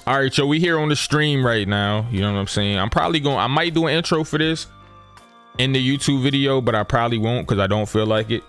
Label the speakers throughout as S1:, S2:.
S1: All right, so we here on the stream right now. You know what I'm saying? I might do an intro for this in the YouTube video, but I probably won't because I don't feel like it.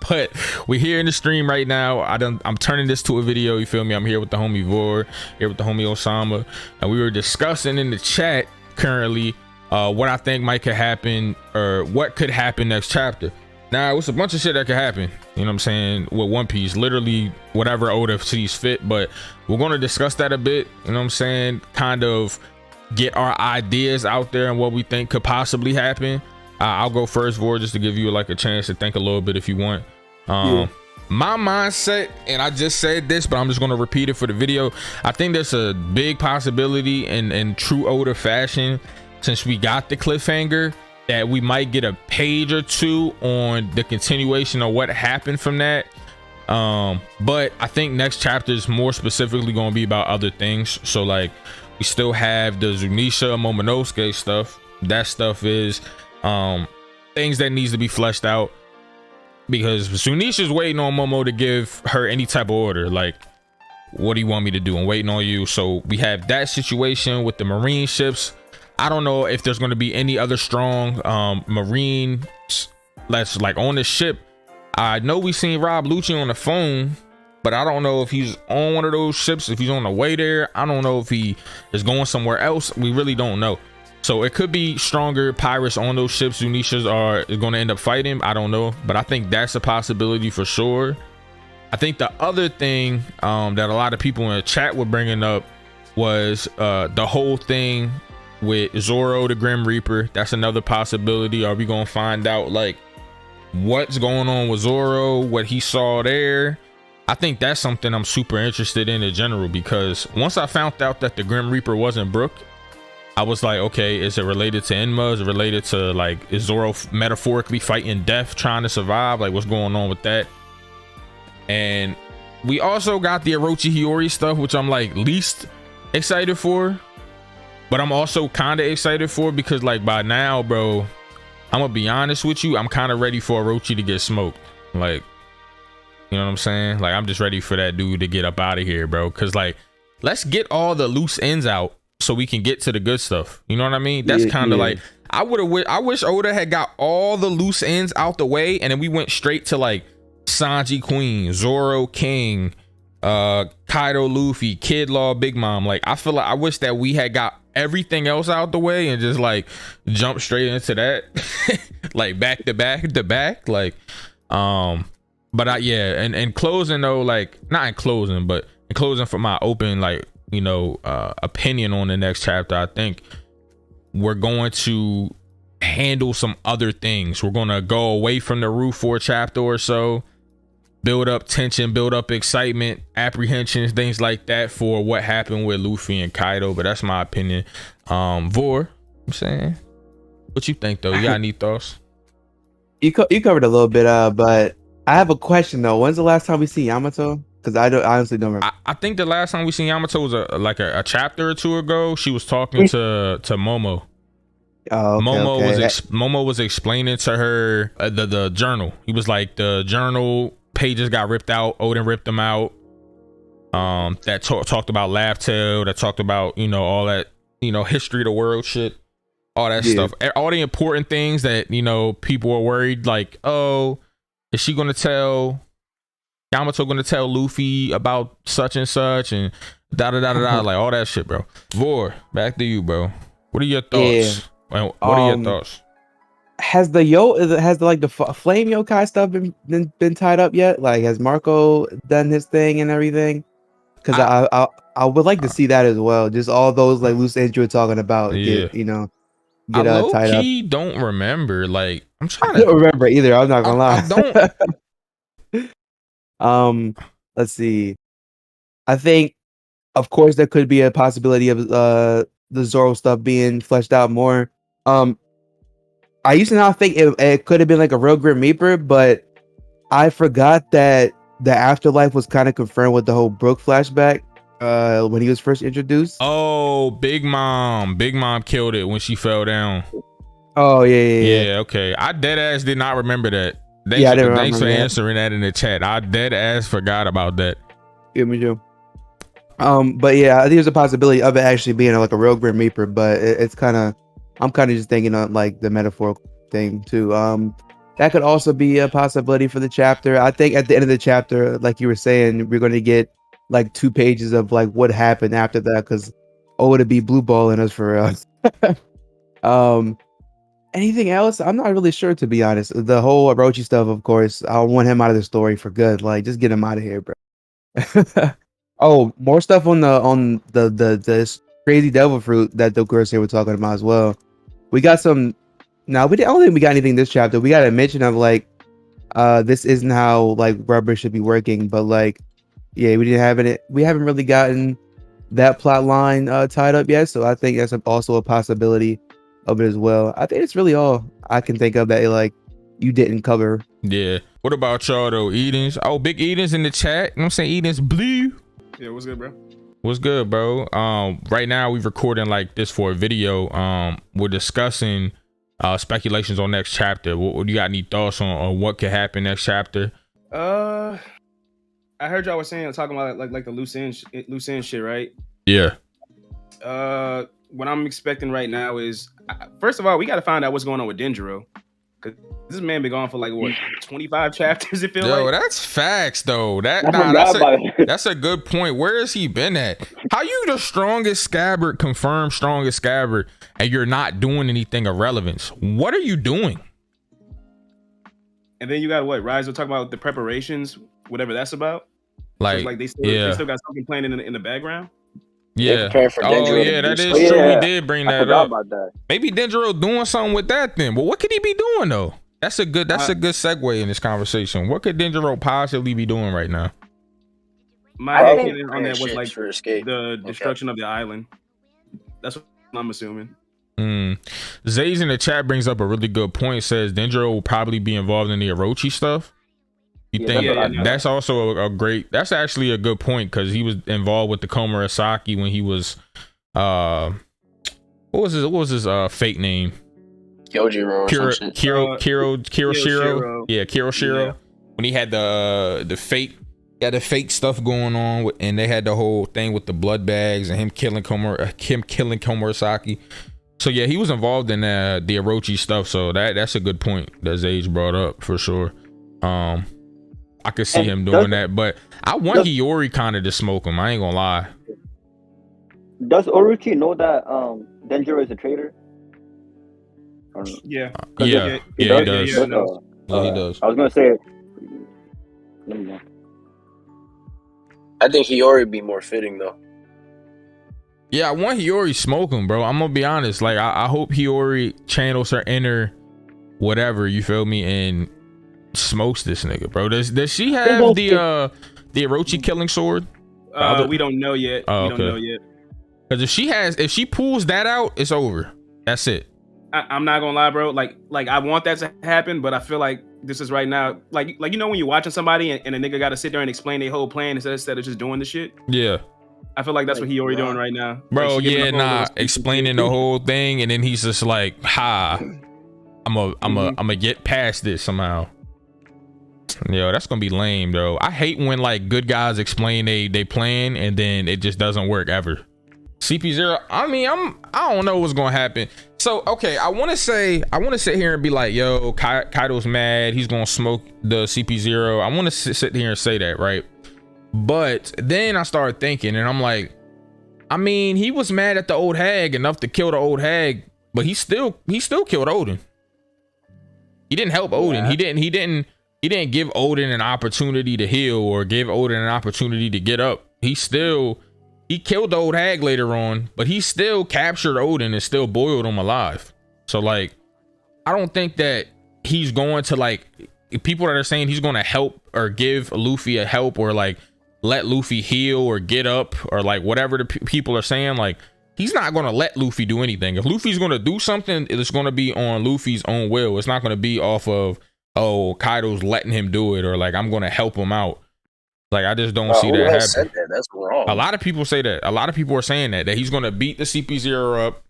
S1: But we here in the stream right now. I'm turning this to a video. You feel me? I'm here with the homie Vor, here with the homie Osama, and we were discussing in the chat currently what I think might could happen, or what could happen next chapter. Now, it's a bunch of shit that could happen, you know what I'm saying, with One Piece, literally whatever Oda sees fit, but we're going to discuss that a bit, you know what I'm saying, kind of get our ideas out there and what we think could possibly happen. I'll go first, Vor, just to give you like a chance to think a little bit if you want. My mindset, and I just said this, but I'm just going to repeat it for the video. I think there's a big possibility in true Oda fashion, since we got the cliffhanger, that we might get a page or two on the continuation of what happened from that. But I think next chapter is more specifically going to be about other things. So like, we still have the Zunisha Momonosuke stuff. That stuff is things that needs to be fleshed out, because Zunisha's waiting on Momo to give her any type of order, like, what do you want me to do? I'm waiting on you. So we have that situation with the marine ships. I don't know if there's going to be any other strong marine that's like on the ship. I know we seen Rob Lucci on the phone, but I don't know if he's on one of those ships, if he's on the way there. I don't know if he is going somewhere else. We really don't know. So it could be stronger pirates on those ships Zunishas are going to end up fighting. I don't know, but I think that's a possibility for sure. I think the other thing that a lot of people in the chat were bringing up was the whole thing with Zoro the Grim Reaper. That's another possibility. Are we gonna find out like what's going on with Zoro, what he saw there? I think that's something I'm super interested in general, because once I found out that the Grim Reaper wasn't Brook, I was like, okay, is it related to Enma? Is it related to, like, is Zoro metaphorically fighting death, trying to survive? Like, what's going on with that? And we also got the Orochi Hiyori stuff, which I'm like least excited for, but I'm also kind of excited for, because like by now, bro, I'm gonna be honest with you, I'm kind of ready for Orochi to get smoked. Like, you know what I'm saying? Like, I'm just ready for that dude to get up out of here, bro. Cause like, let's get all the loose ends out so we can get to the good stuff. You know what I mean? That's kind of like, I wish Oda had got all the loose ends out the way, and then we went straight to like Sanji Queen, Zoro King, Kaido Luffy, Kid Law, Big Mom. Like, I feel like I wish that we had got everything else out the way and just like jump straight into that. Like back to back, like but yeah, and in closing though, like, not in closing, but in closing for my open, like, you know, opinion on the next chapter, I think we're going to handle some other things. We're going to go away from the roof for a chapter or so, build up tension, build up excitement, apprehensions, things like that for what happened with Luffy and Kaido. But that's my opinion. Vor, I'm saying, what you think though? You got any thoughts?
S2: You covered a little bit, but I have a question though. When's the last time we see Yamato? Because I honestly don't remember.
S1: I think the last time we seen Yamato was a chapter or two ago. She was talking to Momo.
S2: Oh, okay,
S1: Momo was explaining to her the journal. He was like, the journal pages got ripped out. Odin ripped them out. That talked about Laugh Tale. That talked about, you know, all that, you know, history of the world shit, all that stuff, all the important things that, you know, people were worried, like, oh, is she gonna tell Yamato, gonna tell Luffy about such and such, and da da da da da, like all that shit, bro. Vor, back to you, bro. What are your thoughts? What are your thoughts?
S2: Has the flame yokai stuff been tied up yet? Like, has Marco done his thing and everything? Because I would like to see that as well. Just all those like loose ends you were talking about.
S1: Yeah.
S2: Get tied up.
S1: I don't remember. Like, I'm trying
S2: to. I don't remember either. I'm not gonna lie.
S1: I
S2: don't. Let's see. I think, of course, there could be a possibility of the Zoro stuff being fleshed out more. I used to not think it could have been like a real Grim Reaper, but I forgot that the afterlife was kind of confirmed with the whole Brook flashback when he was first introduced.
S1: Oh, Big Mom killed it when she fell down.
S2: Oh yeah.
S1: Okay, I dead ass did not remember that. Thanks for answering that in the chat. I dead ass forgot about that.
S2: Yeah, me too. But yeah, I think there's a possibility of it actually being like a real Grim Reaper, but it's kind of, I'm kind of just thinking on like the metaphorical thing too. That could also be a possibility for the chapter. I think at the end of the chapter, like you were saying, we're going to get like 2 pages of like what happened after that, because to be blue balling us for us. um, anything else? I'm not really sure, to be honest. The whole Orochi stuff, of course, I want him out of the story for good. Like, just get him out of here, bro. Oh, more stuff on the this crazy devil fruit that the girls here were talking about as well. We got some. Now I don't think we got anything this chapter. We got a mention of like, this isn't how like rubber should be working, but like, yeah, we didn't have it. We haven't really gotten that plot line tied up yet, so I think that's also a possibility of it as well. I think it's really all I can think of that like you didn't cover.
S1: Yeah. What about y'all though? Edens. Oh, big Edens in the chat. You know what I'm saying? Edens blue.
S3: Yeah, what's good, bro?
S1: What's good, bro? Right now we're recording like this for a video. We're discussing speculations on next chapter. What do you got any thoughts on what could happen next chapter?
S3: I heard y'all were saying talking about like the loose end shit, right?
S1: Yeah.
S3: What I'm expecting right now is, first of all, we got to find out what's going on with Denjiro, because this man been gone for like what 25 chapters. It feels like.
S1: That's facts though. That's a good point. Where has he been at? How you the strongest scabbard, confirmed strongest scabbard, and you're not doing anything of relevance? What are you doing?
S3: And then you got what? Rise will talk about the preparations, whatever that's about.
S1: Like,
S3: so like they still got something playing in the background.
S1: Yeah. Oh yeah, that is true. We did bring that up. About that. Maybe Denjiro doing something with that then. But what could he be doing though? That's a good segue in this conversation. What could Denjiro possibly be doing right now?
S3: My opinion on that was like the destruction of the island. That's what I'm assuming.
S1: Zays in the chat brings up a really good point. Says Denjiro will probably be involved in the Orochi stuff. You think that's also a great, that's actually a good point, because he was involved with the Komurasaki when he was what was his fake name?
S4: Kyojiro.
S1: Kiroshiro. Yeah, Kiroshiro. Yeah. When he had the fake, stuff going on, and they had the whole thing with the blood bags and him killing Komurasaki. So yeah, he was involved in the Orochi stuff. So that's a good point that Zage brought up for sure. I could see him doing that, but I want Hiyori kind of to smoke him. I ain't gonna lie.
S5: Does Orochi know that Denjiro is a traitor?
S3: Yeah.
S1: He does.
S3: He
S1: does.
S5: I was gonna say.
S4: I think Hiyori be more fitting though.
S1: Yeah, I want Hiyori smoking, bro. I'm gonna be honest. Like, I hope Hiyori channels her inner whatever, you feel me, and smokes this nigga, bro. Does she have the Orochi killing sword?
S3: We don't know yet.
S1: Oh,
S3: we don't know yet.
S1: Because if she pulls that out, it's over. That's it.
S3: I'm not gonna lie, bro. Like I want that to happen, but I feel like this is right now. Like you know when you're watching somebody and a nigga got to sit there and explain their whole plan instead of just doing the shit.
S1: Yeah.
S3: I feel like that's what Hiyori doing right now,
S1: bro.
S3: Like,
S1: explaining the whole thing, and then he's just like, I'm a get past this somehow. Yo, that's gonna be lame, though. I hate when like good guys explain they plan and then it just doesn't work ever. CP0. I mean, I don't know what's gonna happen. So okay, I want to sit here and be like, yo, Kaido's mad. He's gonna smoke the CP0. I want to sit here and say that, right? But then I started thinking, and I'm like, I mean, he was mad at the old hag enough to kill the old hag, but he still killed Odin. He didn't help Odin. He didn't give Odin an opportunity to heal or give Odin an opportunity to get up. He killed the old hag later on, but he still captured Odin and still boiled him alive. So like, I don't think that he's going to like, people that are saying he's going to help or give Luffy a help or like let Luffy heal or get up or like whatever the people are saying, like he's not going to let Luffy do anything. If Luffy's going to do something, it's going to be on Luffy's own will. It's not going to be off of, oh, Kaido's letting him do it or like I'm going to help him out. Like I just don't see that happen.
S4: That's wrong.
S1: A lot of people say that. A lot of people are saying that he's going to beat the CP0 up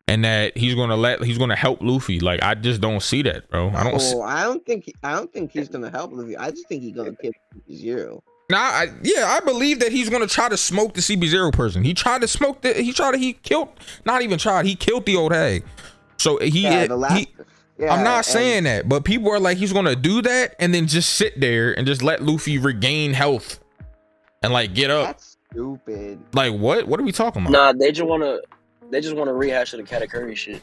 S1: and that he's going to help Luffy. Like I just don't see that, bro. I don't think
S6: he's going to help Luffy. I just think he's going to kill CP0.
S1: Now, I believe that he's gonna try to smoke the CP0 person. He tried to smoke he killed, not even tried, he killed the old hag. So I'm not saying that, but people are like, he's gonna do that and then just sit there and just let Luffy regain health and like get up.
S6: That's stupid.
S1: Like what? What are we talking about?
S4: Nah, they just wanna rehash the Katakuri shit.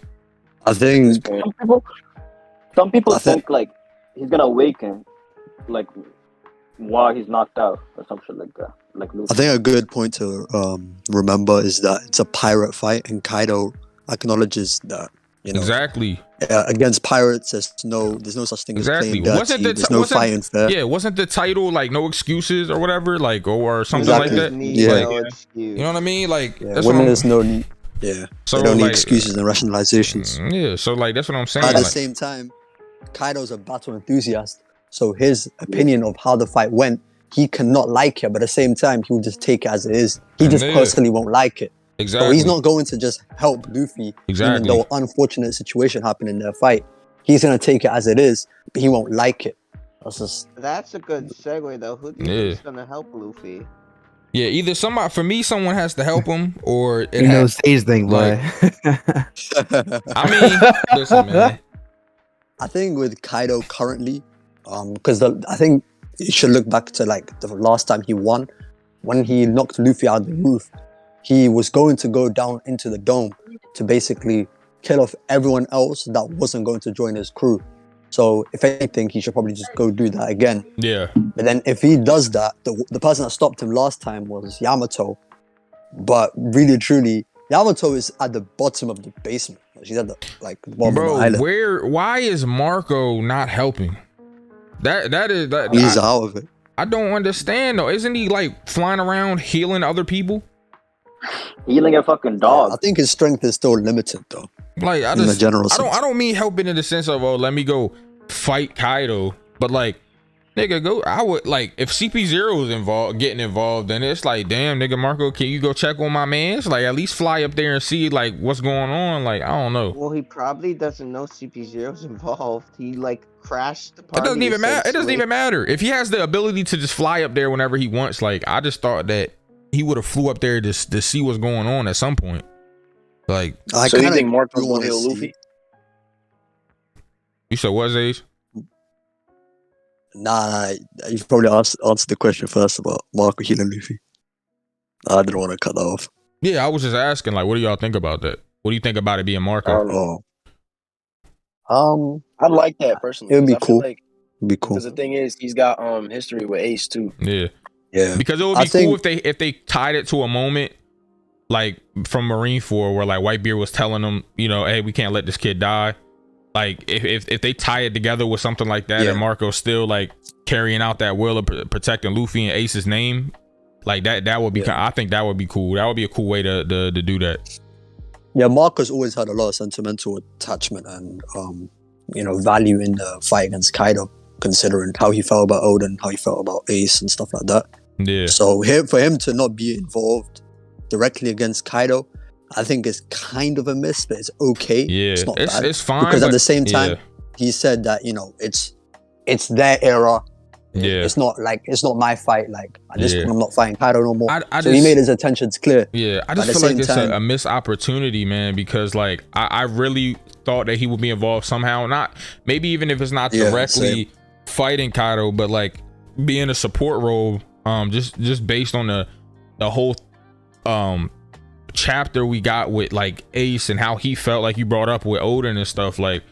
S5: I think some people think like he's gonna awaken, like while he's knocked out or some shit like that. Like Luffy.
S7: I think a good point to remember is that it's a pirate fight, and Kaido acknowledges that. You know,
S1: exactly.
S7: Against pirates, there's no such thing as playing dirty. There's no fighting fair.
S1: Yeah, wasn't the title like no excuses or whatever, like or something like that? You know what I mean? Like
S7: that's when there's no need. Yeah, so they don't need excuses and rationalizations.
S1: Yeah, so like that's what I'm saying.
S7: At the same time, Kaido's a battle enthusiast, so his opinion of how the fight went, he cannot like it, but at the same time, he will just take it as it is. He just personally won't like it.
S1: Exactly.
S7: So he's not going to just help Luffy, even though unfortunate situation happened in their fight. He's gonna take it as it is, but he won't like it.
S6: That's a good segue though. Who do you think is gonna help Luffy?
S1: Yeah, either someone has to help him, or
S2: stage thing, boy.
S1: I mean, listen, man.
S7: I think with Kaido currently, because I think you should look back to like the last time he won, when he knocked Luffy out of the roof. He was going to go down into the dome to basically kill off everyone else that wasn't going to join his crew. So if anything, he should probably just go do that again.
S1: Yeah.
S7: But then if he does that, the person that stopped him last time was Yamato. But really, truly, Yamato is at the bottom of the basement. She's at the bottom of the island.
S1: Why is Marco not helping?
S7: He's out of it.
S1: I don't understand though. Isn't he like flying around healing other people?
S5: Healing a fucking dog.
S7: I think his strength is still limited though.
S1: Like I don't mean helping in the sense of let me go fight Kaido, but like nigga go. I would like if CP0 is getting involved, then it's like damn nigga Marco, can you go check on my man? It's like at least fly up there and see like what's going on. Like I don't know.
S6: Well, he probably doesn't know CP0's involved. He like crashed the party.
S1: It doesn't even matter. It doesn't even matter if he has the ability to just fly up there whenever he wants. Like I just thought that he would have flew up there to see what's going on at some point. Like,
S4: so you think Marco will heal Luffy?
S1: You said what, Age?
S7: Nah, you probably answered the question first about Marco healing Luffy. I didn't want to cut that off.
S1: Yeah, I was just asking, like, what do y'all think about that? What do you think about it being Marco?
S4: I like that personally.
S7: It would be cool. It'd be cool.
S4: Because the thing is, he's got history with Ace too.
S1: Yeah.
S7: Yeah.
S1: Because it would be cool if they tied it to a moment like from Marineford where like Whitebeard was telling them, you know, hey, we can't let this kid die. Like if they tie it together with something like that, and Marco's still like carrying out that will of protecting Luffy and Ace's name, like that would be I think that would be cool. That would be a cool way to do that.
S7: Yeah, Marco's always had a lot of sentimental attachment and value in the fight against Kaido, considering how he felt about Oden, how he felt about Ace and stuff like that.
S1: Yeah.
S7: So for him to not be involved directly against Kaido, I think it's kind of a miss, but it's okay.
S1: Yeah,
S7: it's not bad.
S1: It's fine.
S7: Because at the same time, he said that it's their era.
S1: Yeah,
S7: it's not my fight. Like I'm not fighting Kaido no more. So he made his intentions clear.
S1: Yeah, I just feel like it's a missed opportunity, man. Because like I really thought that he would be involved somehow. Not maybe even if it's not directly fighting Kaido, but like being a support role. Just based on the whole chapter we got with like Ace and how he felt, like you brought up with Oden and stuff. Like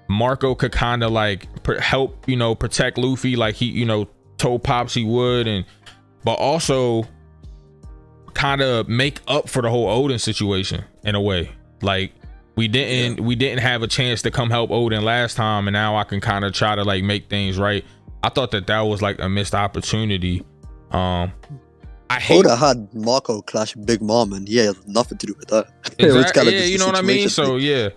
S1: Marco could kind of like help protect Luffy, like he told Pops he would, but also kind of make up for the whole Oden situation in a way. Like we didn't have a chance to come help Oden last time, and now I can kind of try to like make things right. I thought that was like a missed opportunity. I hate
S7: Oda had Marco clash Big Mom, and he had nothing to do with that.
S1: Exactly. Yeah, you know what I mean. So yeah,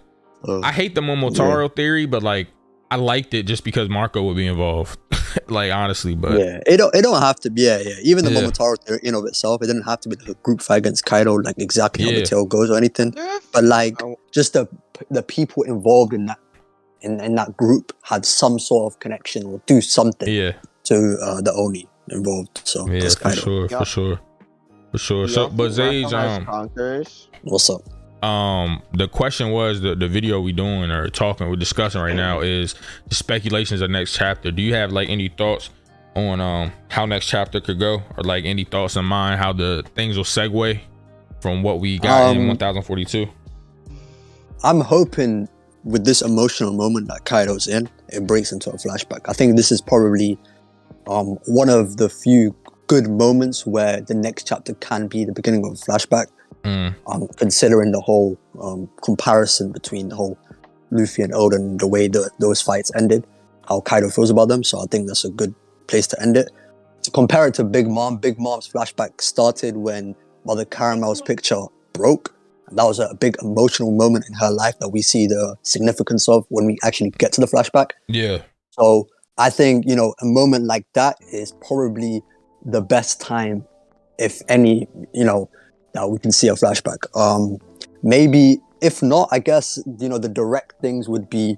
S1: I hate the Momotaro theory, but like I liked it just because Marco would be involved. Like honestly, but
S7: it don't have to be. Even the Momotaro theory in of itself, it didn't have to be like a group fight against Kaido, like exactly how the tale goes or anything. But like just the people involved in that. In that group had some sort of connection or do something to the Oni. involved. So
S1: Yeah,
S7: that's
S1: for
S7: Kaido.
S1: sure,
S6: Yeah.
S1: for sure, for sure. So,
S6: Yeah,
S1: but Zage,
S6: conquerors.
S7: What's up?
S1: the question was the video we doing or talking, we're discussing right now is the speculations of next chapter. Do you have like any thoughts on how next chapter could go, or like any thoughts in mind how the things will segue from what we got in 1042?
S7: I'm hoping with this emotional moment that Kaido's in, it breaks into a flashback. I think this is probably one of the few good moments where the next chapter can be the beginning of a flashback. Considering the whole comparison between the whole Luffy and Oden and the way those fights ended, how Kaido feels about them. So I think that's a good place to end it. To compare it to Big Mom's flashback started when Mother Caramel's picture broke. And that was a big emotional moment in her life that we see the significance of when we actually get to the flashback.
S1: Yeah.
S7: So I think, a moment like that is probably the best time, if any, that we can see a flashback. Maybe if not, I guess the direct things would be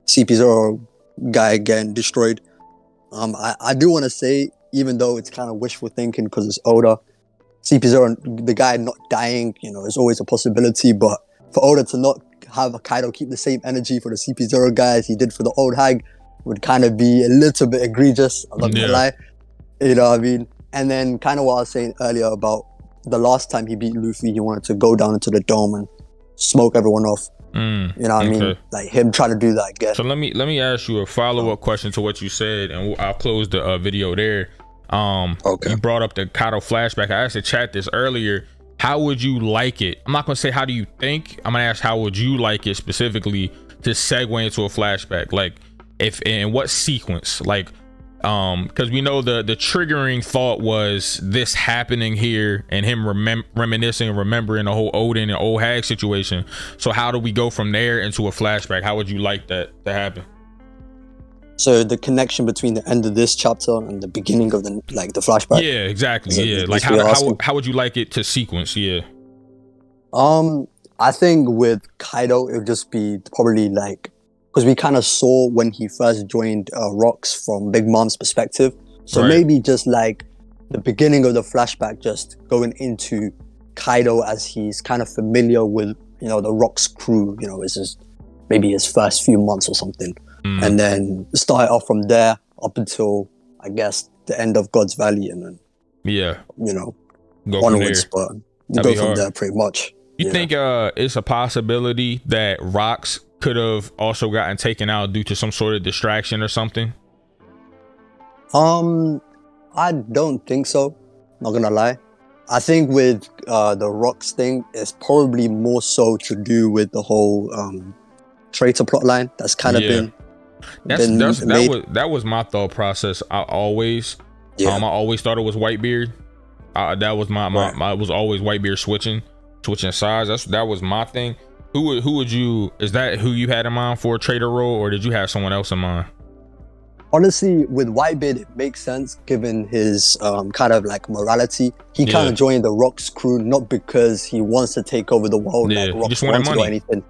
S7: CP0 guy getting destroyed. I do want to say, even though it's kind of wishful thinking because it's Oda, CP0, the guy not dying, is always a possibility. But for Oda to not have Kaido keep the same energy for the CP0 guy as he did for the old hag would kind of be a little bit egregious. I'm not gonna lie. You know what I mean? And then kind of what I was saying earlier about the last time he beat Luffy, he wanted to go down into the dome and smoke everyone off. You know what I mean? Like him trying to do that again.
S1: So let me ask you a follow-up question to what you said, and I'll close the video there. You brought up the Kaido flashback. I asked the chat this earlier. How would you like it? I'm not gonna say how do you think. I'm gonna ask how would you like it specifically to segue into a flashback? Like if in what sequence? Like because we know the triggering thought was this happening here and him reminiscing and remembering the whole Oden and old hag situation. So how do we go from there into a flashback? How would you like that to happen?
S7: So the connection between the end of this chapter and the beginning of the flashback.
S1: Yeah, exactly. Yeah, like how would you like it to sequence? Yeah.
S7: I think with Kaido it would just be probably like, because we kind of saw when he first joined Rocks from Big Mom's perspective. So maybe just like the beginning of the flashback, just going into Kaido as he's kind of familiar with, the Rocks crew, it's just maybe his first few months or something. And then start off from there up until, I guess, the end of God's Valley and then,
S1: go
S7: onwards. But go from there pretty much.
S1: You think it's a possibility that Rocks could have also gotten taken out due to some sort of distraction or something?
S7: I don't think so. Not gonna lie. I think with the Rocks thing, it's probably more so to do with the whole traitor plotline that's kind of been
S1: that was my thought process. I always thought it was Whitebeard. That was my was always Whitebeard switching sides. That was my thing. Who would you, is that who you had in mind for a traitor role, or did you have someone else in mind?
S7: Honestly, with Whitebeard, it makes sense given his kind of like morality. He kind of joined the Rocks crew not because he wants to take over the world, like Rocks
S1: just wanted money
S7: or anything.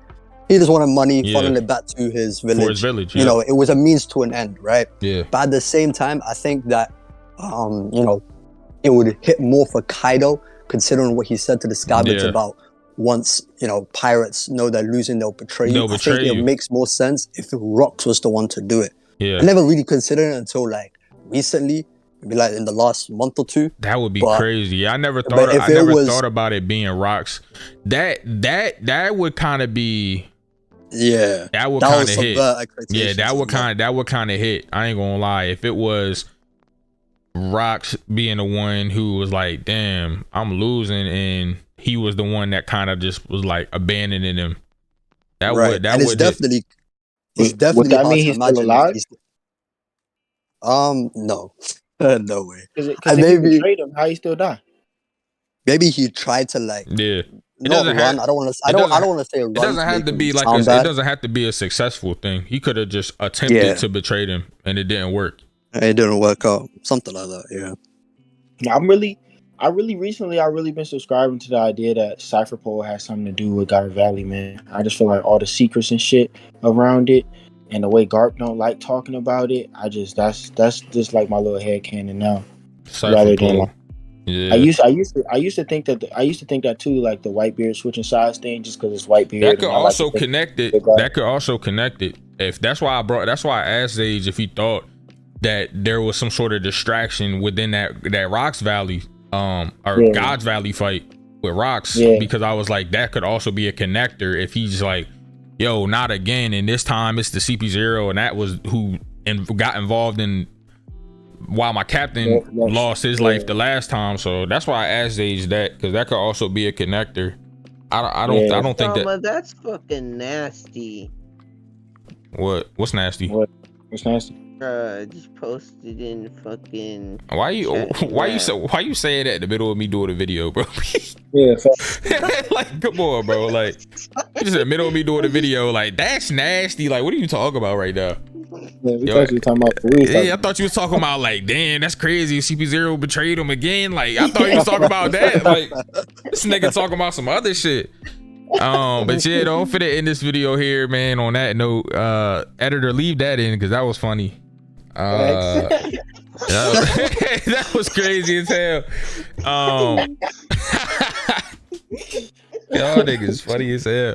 S7: He just wanted money, funneling it back to his village.
S1: For his village,
S7: it was a means to an end, right?
S1: Yeah.
S7: But at the same time, I think that it would hit more for Kaido, considering what he said to the Scabbards about once pirates know they're losing, they'll betray you. I think it makes more sense if Rocks was the one to do it. I never really considered it until like recently, maybe like in the last month or two.
S1: That would be crazy. I never thought about it being Rocks. That would kind of be that would kind of hit. That would kind of hit. I ain't gonna lie. If it was Rocks being the one who was like, damn, I'm losing, and he was the one that kind of just was like abandoning him. It's
S6: definitely would that mean he's still alive?
S7: No. No way.
S6: Because if he betrayed him, how he still die?
S7: Maybe he tried to like not run. I don't want to say run.
S1: It doesn't have to be like it doesn't have to be a successul thing. He could have just attempted to betray him and it didn't work.
S7: It didn't work out. Something like that,
S6: I really recently been subscribing to the idea that Cypher Pole has something to do with Garp Valley, man. I just feel like all the secrets and shit around it, and the way Garp don't like talking about it, that's just like my little headcanon now. rather than like.
S1: Yeah.
S6: I used to think that too, like the Whitebeard switching sides thing, just because it's Whitebeard.
S1: That could also connect it. That could also connect it. If that's why I asked Sage if he thought that there was some sort of distraction within that Rocks Valley, God's Valley fight with Rocks, because I was like, that could also be a connector if he's like, yo, not again, and this time it's the CP0, and that was who got involved in while my captain lost his life the last time. So that's why I asked Sage that, because that could also be a connector. I don't think that.
S8: That's fucking nasty.
S1: What's nasty?
S6: What's nasty?
S8: Just posted in fucking.
S1: Why you saying that in the middle of me doing a video, bro?
S6: Yeah,
S1: like, come on, bro. Like, you just in the middle of me doing a video, like, that's nasty. Like, what are you talking about right now?
S6: Yeah,
S1: I thought you was talking about, like, damn, that's crazy. CP0 betrayed him again. Like, I thought you was talking about that. Like, this nigga talking about some other shit. But yeah, don't fit it in this video here, man. On that note, editor, leave that in because that was funny. That was crazy as hell. Y'all niggas funny as hell.